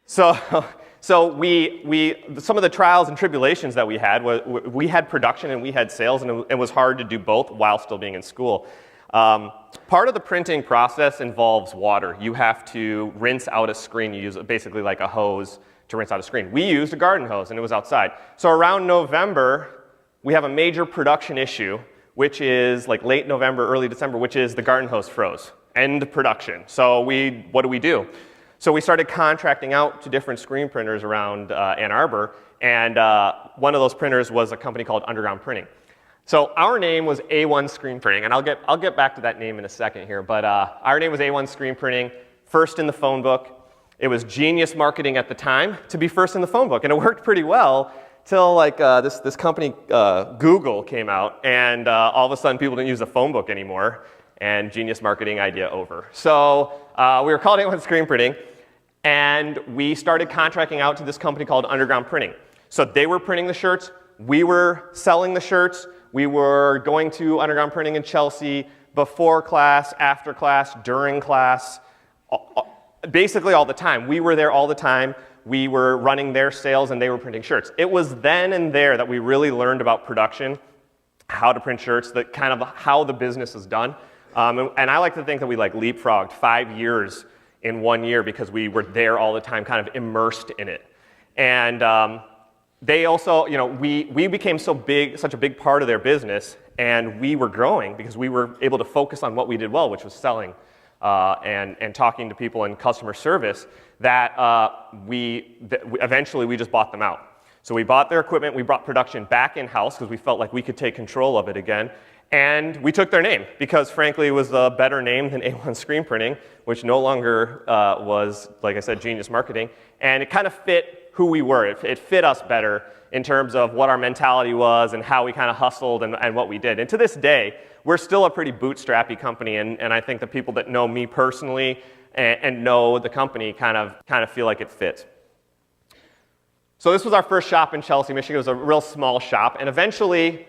So, some of the trials and tribulations that we had production and we had sales, and it was hard to do both while still being in school. Part of the printing process involves water. You have to rinse out a screen. You use basically like a hose to rinse out a screen. We used a garden hose, and it was outside. So around November, we have a major production issue, which is like late November, early December, which is the garden hose froze. End production. So what do? So we started contracting out to different screen printers around Ann Arbor, and one of those printers was a company called Underground Printing. So our name was A1 Screen Printing, and I'll get back to that name in a second here, but our name was A1 Screen Printing, first in the phone book. It was genius marketing at the time to be first in the phone book, and it worked pretty well till like this company, Google, came out, and all of a sudden people didn't use the phone book anymore, and genius marketing idea over. So we were called A1 Screen Printing, and we started contracting out to this company called Underground Printing. So they were printing the shirts, we were selling the shirts, we were going to Underground Printing in Chelsea before class, after class, during class, basically all the time. We were there all the time. We were running their sales and they were printing shirts. It was then and there that we really learned about production, how to print shirts, kind of how the business is done. And I like to think that we like leapfrogged 5 years in 1 year because we were there all the time, kind of immersed in it. And they also, we became such a big part of their business, and we were growing because we were able to focus on what we did well, which was selling and talking to people in customer service, that eventually we just bought them out. So we bought their equipment, we brought production back in-house because we felt like we could take control of it again, and we took their name because frankly it was a better name than A1 Screen Printing, which no longer was, like I said, genius marketing, and it kind of fit who we were. It fit us better in terms of what our mentality was and how we kind of hustled and what we did. And to this day, we're still a pretty bootstrappy company, and I think the people that know me personally and know the company kind of feel like it fits. So this was our first shop in Chelsea, Michigan. It was a real small shop, and eventually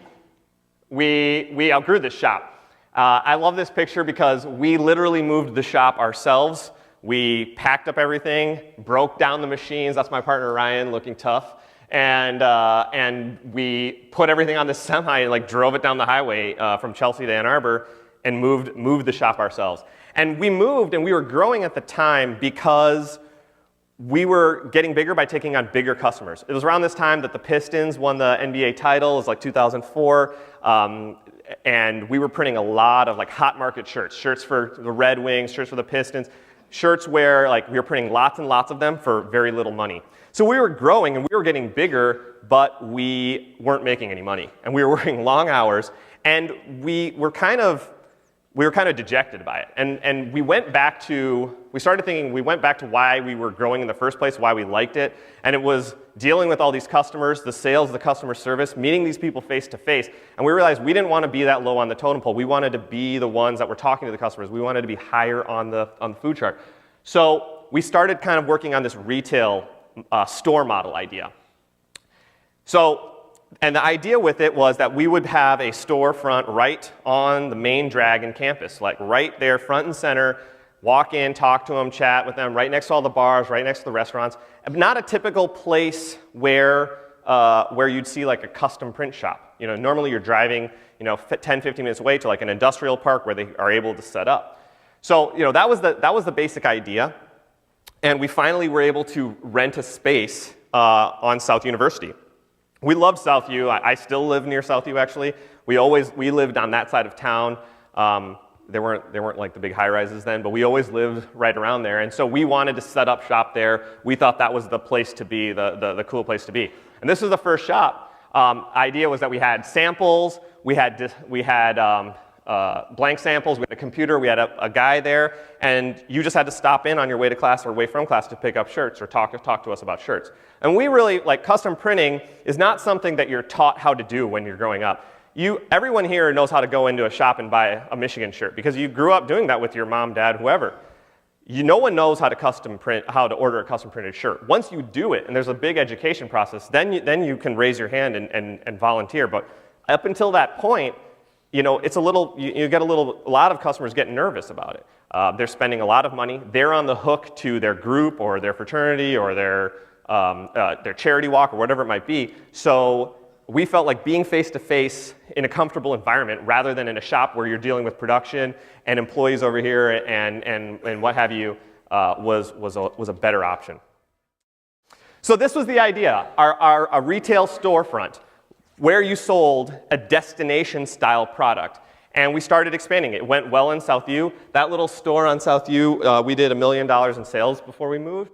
we outgrew this shop. I love this picture because we literally moved the shop ourselves. We packed up everything, broke down the machines. That's my partner Ryan, looking tough. And we put everything on the semi and like drove it down the highway from Chelsea to Ann Arbor and moved the shop ourselves. And we moved, and we were growing at the time because we were getting bigger by taking on bigger customers. It was around this time that the Pistons won the NBA title. It was like 2004. And we were printing a lot of like hot market shirts for the Red Wings, shirts for the Pistons, shirts where like we were printing lots and lots of them for very little money. So we were growing and we were getting bigger, but we weren't making any money. And we were working long hours, and we were kind of dejected by it. And we started thinking why we were growing in the first place, why we liked it. And it was dealing with all these customers, the sales, the customer service, meeting these people face to face. And we realized we didn't want to be that low on the totem pole. We wanted to be the ones that were talking to the customers. We wanted to be higher on the food chart. So we started kind of working on this retail store model idea. And the idea with it was that we would have a storefront right on the main Dragon campus, like right there, front and center. Walk in, talk to them, chat with them, right next to all the bars, right next to the restaurants. Not a typical place where you'd see like a custom print shop. Normally you're driving, 10, 15 minutes away to like an industrial park where they are able to set up. So, that was the basic idea. And we finally were able to rent a space on South University. We love South U. I still live near South U, actually. We lived on that side of town. There weren't like the big high-rises then, but we always lived right around there. And so we wanted to set up shop there. We thought that was the place to be, the cool place to be. And this was the first shop. Idea was that we had samples, we had blank samples, we had a computer, we had a guy there, and you just had to stop in on your way to class or away from class to pick up shirts or talk to us about shirts. And we really, custom printing is not something that you're taught how to do when you're growing up. Everyone here knows how to go into a shop and buy a Michigan shirt because you grew up doing that with your mom, dad, whoever. No one knows how to order a custom printed shirt. Once you do it, and there's a big education process, then you can raise your hand and volunteer. But up until that point, it's a little, you get a lot of customers get nervous about it. They're spending a lot of money. They're on the hook to their group or their fraternity or their charity walk or whatever it might be. So we felt like being face-to-face in a comfortable environment rather than in a shop where you're dealing with production and employees over here and what have you was a better option. So this was the idea, a retail storefront where you sold a destination-style product. And we started expanding it. It went well in Southview. That little store on Southview, we did $1 million in sales before we moved.